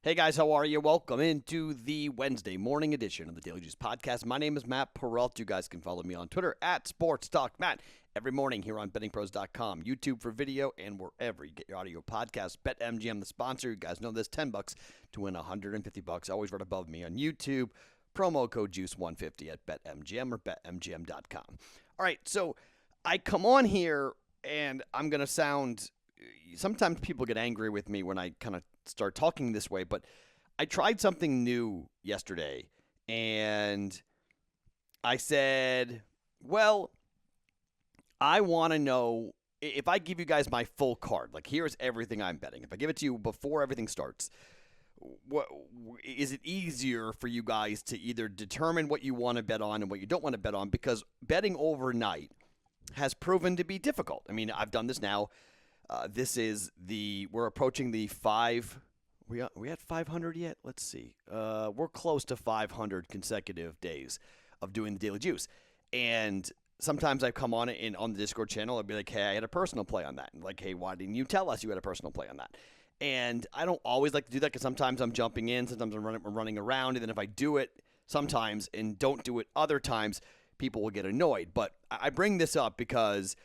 Hey guys, how are you? Welcome into the Wednesday morning edition of the Daily Juice Podcast. My name is Matt Peralt. You guys can follow me on Twitter at SportsTalkMatt every morning here on BettingPros.com, YouTube for video, and wherever you get your audio podcasts. BetMGM, the sponsor. You guys know this, $10 to win $150. Always right above me on YouTube. Promo code JUICE150 at BetMGM or BetMGM.com. All right, so I come on here and I'm going to sound... Sometimes people get angry with me when I kind of start talking this way, but I tried something new yesterday, and I said, well, I want to know if I give you guys my full card, like here's everything I'm betting. If I give it to you before everything starts, what is it easier for you guys to either determine what you want to bet on and what you don't want to bet on? Because betting overnight has proven to be difficult. I mean, I've done this now. We're approaching the we at 500 yet? Let's see. We're close to 500 consecutive days of doing the Daily Juice. And sometimes I come on it on the Discord channel. I'd be like, hey, I had a personal play on that. And like, hey, why didn't you tell us you had a personal play on that? And I don't always like to do that because sometimes I'm jumping in, sometimes I'm running around. And then if I do it sometimes and don't do it other times, people will get annoyed. But I bring this up because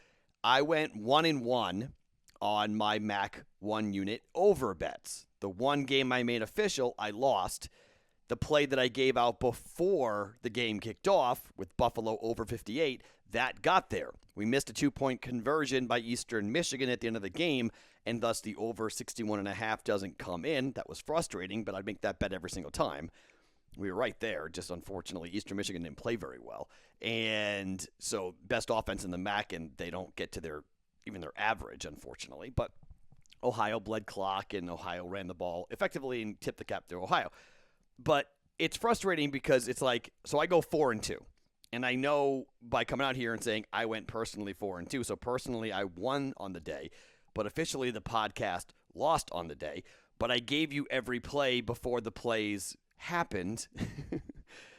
I went 1-1 on my Mac 1 unit over bets. The one game I made official, I lost. The play that I gave out before the game kicked off with Buffalo over 58, that got there. We missed a 2-point conversion by Eastern Michigan at the end of the game, and thus the over 61.5 doesn't come in. That was frustrating, but I'd make that bet every single time. We were right there. Just unfortunately, Eastern Michigan didn't play very well. And so best offense in the MAC, and they don't get to even their average, unfortunately. But Ohio bled clock, and Ohio ran the ball effectively and tipped the cap to Ohio. But it's frustrating because it's like, so I go 4-2. And I know by coming out here and saying I went personally 4-2, so personally I won on the day, but officially the podcast lost on the day. But I gave you every play before the plays happened.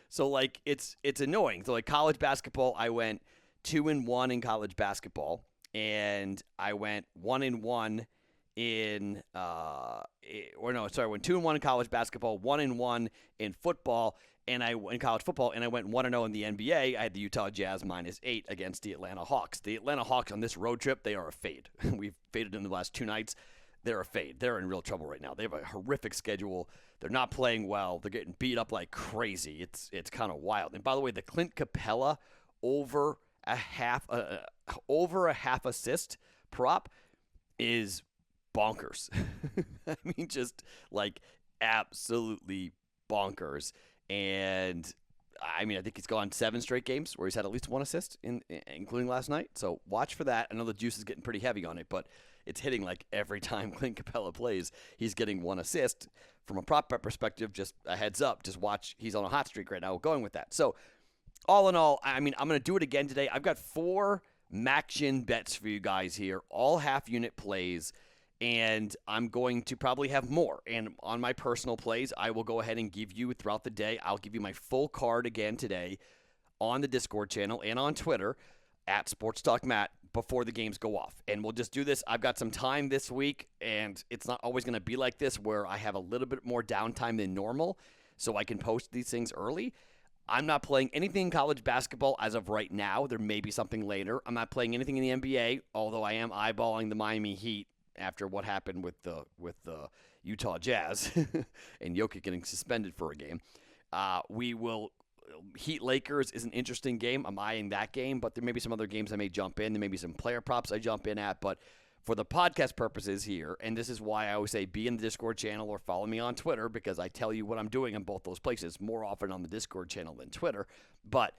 So, like, it's annoying. So, like, college basketball, I went 2-1 in college basketball. And I went 1-1 I went 2-1 in college basketball, 1-1 in football, in college football, and I went 1-0 in the NBA. I had the Utah Jazz -8 against the Atlanta Hawks. The Atlanta Hawks on this road trip, they are a fade. We've faded them the last 2 nights. They're a fade. They're in real trouble right now. They have a horrific schedule. They're not playing well. They're getting beat up like crazy. It's kind of wild. And by the way, the Clint Capella over a half assist prop is bonkers. I mean, just like absolutely bonkers. And I mean, I think he's gone 7 straight games where he's had at least 1 assist, including last night. So watch for that. I know the juice is getting pretty heavy on it, but it's hitting like every time Clint Capella plays, he's getting 1 assist. From a prop bet perspective, just a heads up, just watch. He's on a hot streak right now going with that. So all in all, I mean, I'm going to do it again today. I've got 4 MACtion bets for you guys here, all half-unit plays, and I'm going to probably have more. And on my personal plays, I will go ahead and give you throughout the day. I'll give you my full card again today on the Discord channel and on Twitter at SportsTalkMatt before the games go off. And we'll just do this. I've got some time this week, and it's not always going to be like this where I have a little bit more downtime than normal, so I can post these things early. I'm not playing anything in college basketball as of right now. There may be something later. I'm not playing anything in the NBA, although I am eyeballing the Miami Heat after what happened with the Utah Jazz and Jokic getting suspended for a game. Heat Lakers is an interesting game. I'm eyeing that game, but there may be some other games I may jump in. There may be some player props I jump in at, but for the podcast purposes here, and this is why I always say be in the Discord channel or follow me on Twitter, because I tell you what I'm doing in both those places more often on the Discord channel than Twitter. But,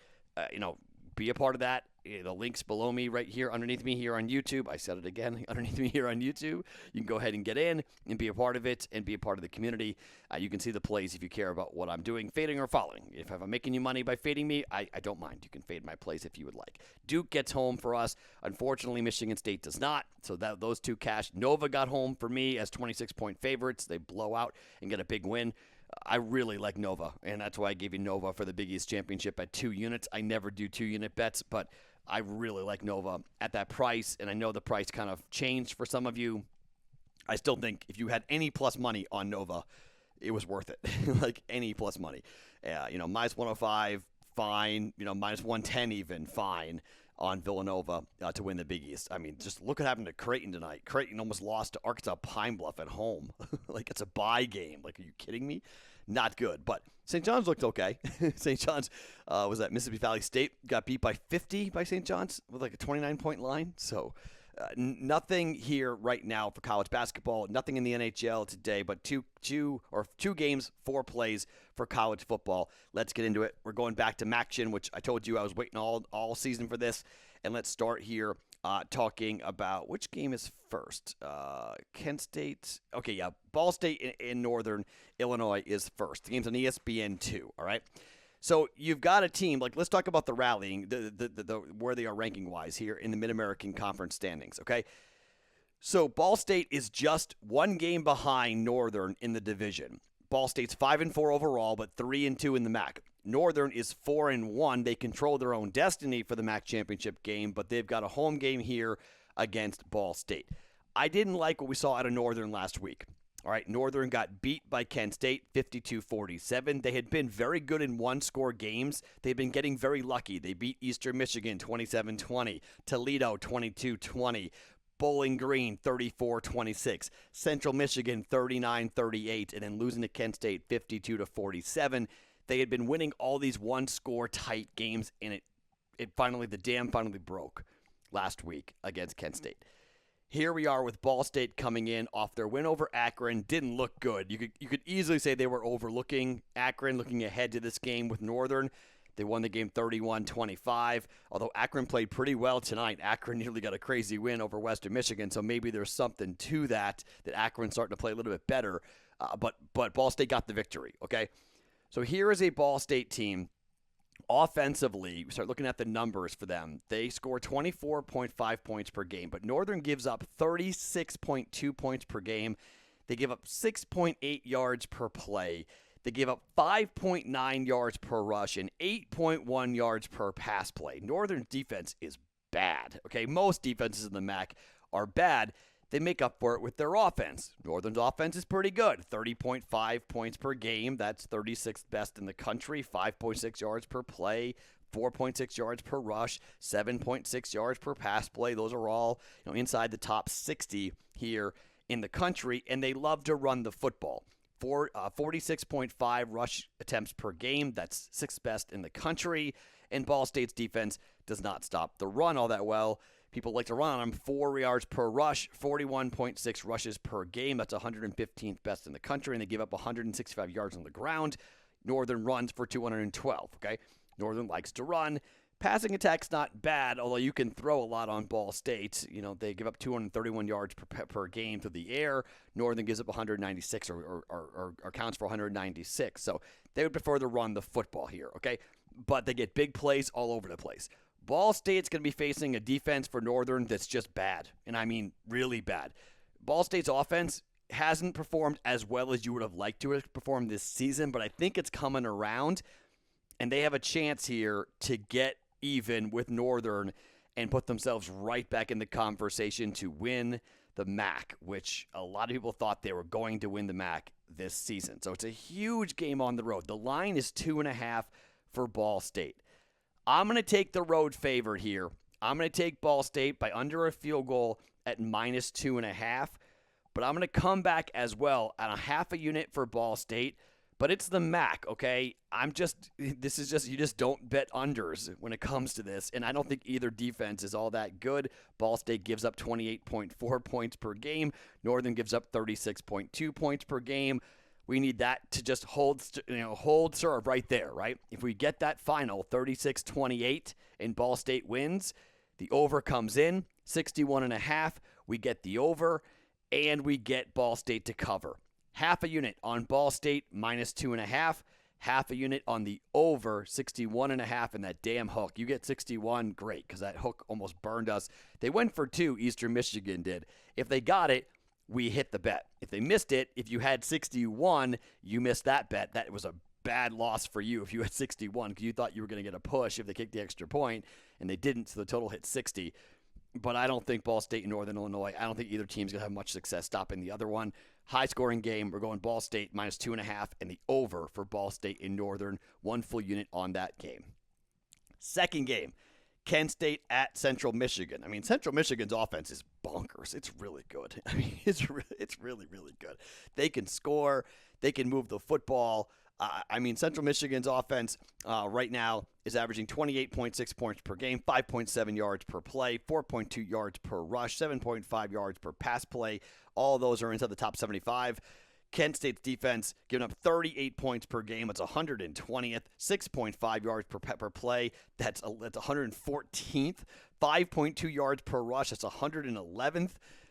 be a part of that. The link's below me right here, underneath me here on YouTube. I said it again, underneath me here on YouTube. You can go ahead and get in and be a part of it and be a part of the community. You can see the plays if you care about what I'm doing, fading or following. If I'm making you money by fading me, I don't mind. You can fade my plays if you would like. Duke gets home for us. Unfortunately, Michigan State does not. So those 2 cash. Nova got home for me as 26-point favorites. They blow out and get a big win. I really like Nova, and that's why I gave you Nova for the Big East Championship at 2 units. I never do 2-unit bets, but I really like Nova at that price, and I know the price kind of changed for some of you. I still think if you had any plus money on Nova, it was worth it. Like any plus money. Minus 105, fine. Minus 110 even, fine on Villanova to win the Big East. I mean, just look what happened to Creighton tonight. Creighton almost lost to Arkansas Pine Bluff at home. Like, it's a bye game. Like, are you kidding me? Not good. But St. John's looked okay. St. John's was at Mississippi Valley State. Got beat by 50 by St. John's with like a 29-point line. So nothing here right now for college basketball. Nothing in the NHL today, but two games, 4 plays for college football. Let's get into it. We're going back to MACtion, which I told you I was waiting all season for this. And let's start here talking about which game is first. Kent State. Okay, yeah. Ball State in Northern Illinois is first. The game's on ESPN2, all right? So you've got a team, like, let's talk about the rallying, the where they are ranking-wise here in the Mid-American Conference standings, okay? So Ball State is just 1 game behind Northern in the division. Ball State's 5-4 overall, but 3-2 in the MAC. Northern is 4-1. They control their own destiny for the MAC championship game, but they've got a home game here against Ball State. I didn't like what we saw out of Northern last week. All right, Northern got beat by Kent State 52-47. They had been very good in one-score games. They've been getting very lucky. They beat Eastern Michigan 27-20, Toledo 22-20, Bowling Green 34-26, Central Michigan 39-38, and then losing to Kent State 52-47. They had been winning all these one-score tight games, and the dam finally broke last week against Kent State. Here we are with Ball State coming in off their win over Akron. Didn't look good. You could easily say they were overlooking Akron, looking ahead to this game with Northern. They won the game 31-25, although Akron played pretty well tonight. Akron nearly got a crazy win over Western Michigan, so maybe there's something to that Akron's starting to play a little bit better. But Ball State got the victory, okay? So here is a Ball State team. Offensively, we start looking at the numbers for them. They score 24.5 points per game, but Northern gives up 36.2 points per game. They give up 6.8 yards per play. They give up 5.9 yards per rush and 8.1 yards per pass play. Northern's defense is bad, okay? Most defenses in the MAC are bad. They make up for it with their offense. Northern's offense is pretty good. 30.5 points per game. That's 36th best in the country. 5.6 yards per play. 4.6 yards per rush. 7.6 yards per pass play. Those are all inside the top 60 here in the country. And they love to run the football. 46.5 rush attempts per game. That's 6th best in the country. And Ball State's defense does not stop the run all that well. People like to run on them. 4 yards per rush, 41.6 rushes per game. That's 115th best in the country, and they give up 165 yards on the ground. Northern runs for 212, okay? Northern likes to run. Passing attack's not bad, although you can throw a lot on Ball State. They give up 231 yards per game through the air. Northern gives up 196 or counts for 196. So they would prefer to run the football here, okay? But they get big plays all over the place. Ball State's going to be facing a defense for Northern that's just bad, and I mean really bad. Ball State's offense hasn't performed as well as you would have liked to have performed this season, but I think it's coming around, and they have a chance here to get even with Northern and put themselves right back in the conversation to win the MAC, which a lot of people thought they were going to win the MAC this season. So it's a huge game on the road. The line is 2.5 for Ball State. I'm going to take the road favorite here. I'm going to take Ball State by under a field goal at minus 2.5. But I'm going to come back as well at a half a unit for Ball State. But it's the MAC, okay? You just don't bet unders when it comes to this. And I don't think either defense is all that good. Ball State gives up 28.4 points per game. Northern gives up 36.2 points per game. We need that to just hold serve right there, right? If we get that final 36-28 and Ball State wins, the over comes in, 61.5. We get the over, and we get Ball State to cover. Half a unit on Ball State, minus 2.5. Half a unit on the over, 61.5, and that damn hook. You get 61, great, because that hook almost burned us. They went for 2, Eastern Michigan did. If they got it, we hit the bet. If they missed it, if you had 61, you missed that bet. That was a bad loss for you if you had 61 because you thought you were going to get a push if they kicked the extra point, and they didn't, so the total hit 60. But I don't think Ball State and Northern Illinois, I don't think either team's going to have much success stopping the other one. High-scoring game. We're going Ball State minus 2.5 and the over for Ball State in Northern. 1 full unit on that game. Second game, Kent State at Central Michigan. I mean, Central Michigan's offense is bonkers. It's really good. I mean, it's really, really good. They can score. They can move the football. I mean, Central Michigan's offense right now is averaging 28.6 points per game, 5.7 yards per play, 4.2 yards per rush, 7.5 yards per pass play. All of those are inside the top 75. Kent State's defense giving up 38 points per game. It's 120th, 6.5 yards per play. That's 114th, 5.2 yards per rush. That's 111th,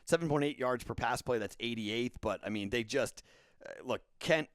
7.8 yards per pass play. That's 88th. But I mean, they just look. Kent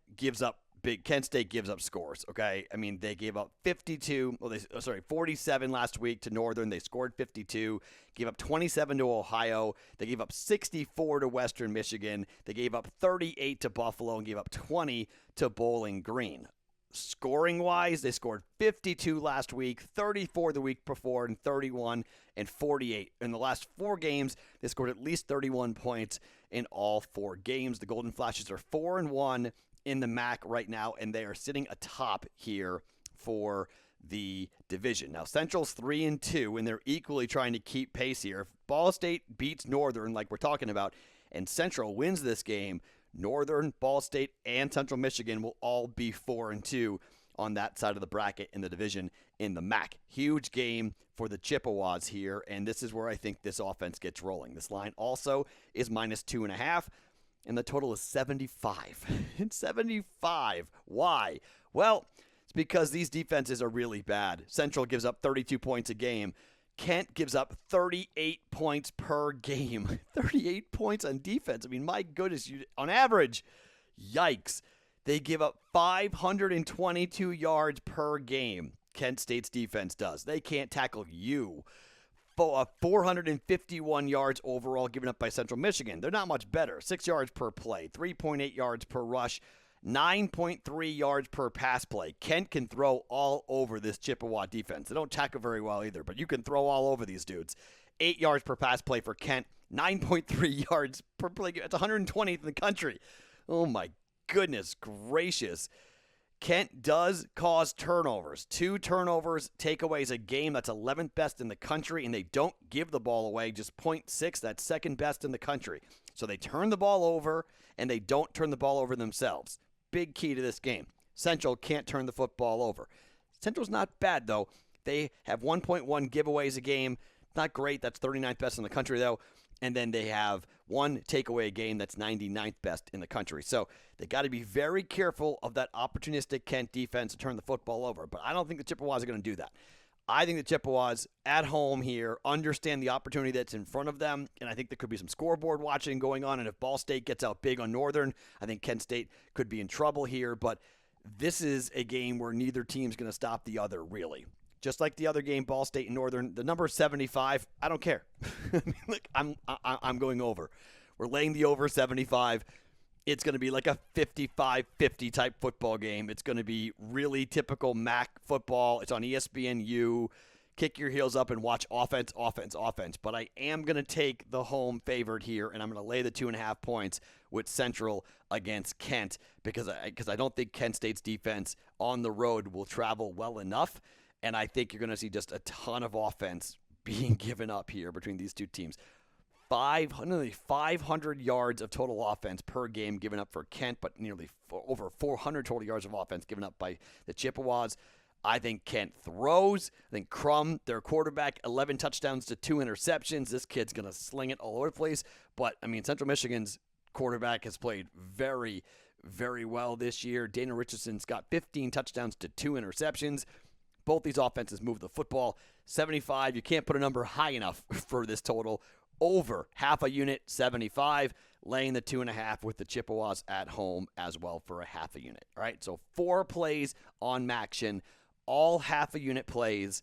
State gives up scores, okay? I mean, they gave up 47 last week to Northern. They scored 52, gave up 27 to Ohio. They gave up 64 to Western Michigan. They gave up 38 to Buffalo and gave up 20 to Bowling Green. Scoring-wise, they scored 52 last week, 34 the week before, and 31 and 48. In the last 4 games, they scored at least 31 points in all 4 games. The Golden Flashes are 4-1 in the MAC right now, and they are sitting atop here for the division. Now, Central's 3-2, and they're equally trying to keep pace here. If Ball State beats Northern, like we're talking about, and Central wins this game, Northern, Ball State, and Central Michigan will all be 4-2 on that side of the bracket in the division in the MAC. Huge game for the Chippewas here, and this is where I think this offense gets rolling. This line also is minus 2.5. And the total is 75. It's 75. Why? Well, it's because these defenses are really bad. Central gives up 32 points a game. Kent gives up 38 points per game. 38 points on defense. I mean, my goodness, on average, yikes. They give up 522 yards per game. Kent State's defense does. They can't tackle you. 451 yards overall given up by Central Michigan. They're not much better. 6 yards per play, 3.8 yards per rush, 9.3 yards per pass play. Kent can throw all over this Chippewa defense. They don't tackle very well either, but you can throw all over these dudes. 8 yards per pass play for Kent, 9.3 yards per play. It's 120th in the country. Oh my goodness gracious. Kent does cause turnovers. 2 turnovers, takeaways a game. That's 11th best in the country, and they don't give the ball away. Just 0.6. That's second best in the country. So they turn the ball over, and they don't turn the ball over themselves. Big key to this game. Central can't turn the football over. Central's not bad, though. They have 1.1 giveaways a game. Not great. That's 39th best in the country, though. And then they have 1 takeaway a game that's 99th best in the country. So they got to be very careful of that opportunistic Kent defense to turn the football over. But I don't think the Chippewas are going to do that. I think the Chippewas at home here understand the opportunity that's in front of them. And I think there could be some scoreboard watching going on. And if Ball State gets out big on Northern, I think Kent State could be in trouble here. But this is a game where neither team's going to stop the other, really. Just like the other game, Ball State and Northern, the number is 75. I don't care. I mean, look, I'm going over. We're laying the over 75. It's going to be like a 55-50 type football game. It's going to be really typical MAC football. It's on ESPNU. Kick your heels up and watch offense, offense, offense. But I am going to take the home favorite here, and I'm going to lay the 2.5 points with Central against Kent because I don't think Kent State's defense on the road will travel well enough. And I think you're going to see just a ton of offense being given up here between these two teams. Nearly 500 yards of total offense per game given up for Kent, but nearly over 400 total yards of offense given up by the Chippewas. I think Kent throws. I think Crum, their quarterback, 11 touchdowns to 2 interceptions. This kid's going to sling it all over the place. But, I mean, Central Michigan's quarterback has played very, very well this year. Dana Richardson's got 15 touchdowns to 2 interceptions. Both these offenses move the football. 75, you can't put a number high enough for this total. Over half a unit, 75. Laying the 2.5 with the Chippewas at home as well for a half a unit. All right, so 4 plays on MACtion, all half a unit plays,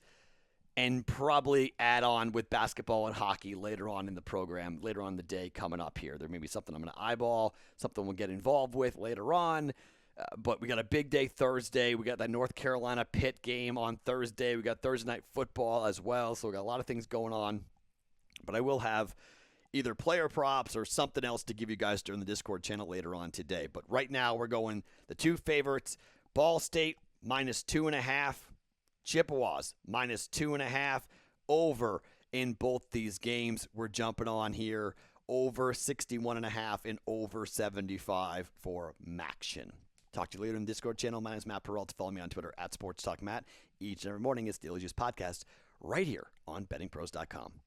and probably add on with basketball and hockey later on in the program, later on in the day coming up here. There may be something I'm going to eyeball, something we'll get involved with later on. But we got a big day Thursday. We got that North Carolina Pitt game on Thursday. We got Thursday night football as well. So we got a lot of things going on. But I will have either player props or something else to give you guys during the Discord channel later on today. But right now we're going the two favorites, Ball State -2.5, Chippewas -2.5, over in both these games. We're jumping on here over 61.5 and over 75 for MACtion. Talk to you later in the Discord channel. My name is Matt Peralta. Follow me on Twitter @SportsTalkMatt. Each and every morning is Daily Juice Podcast right here on BettingPros.com.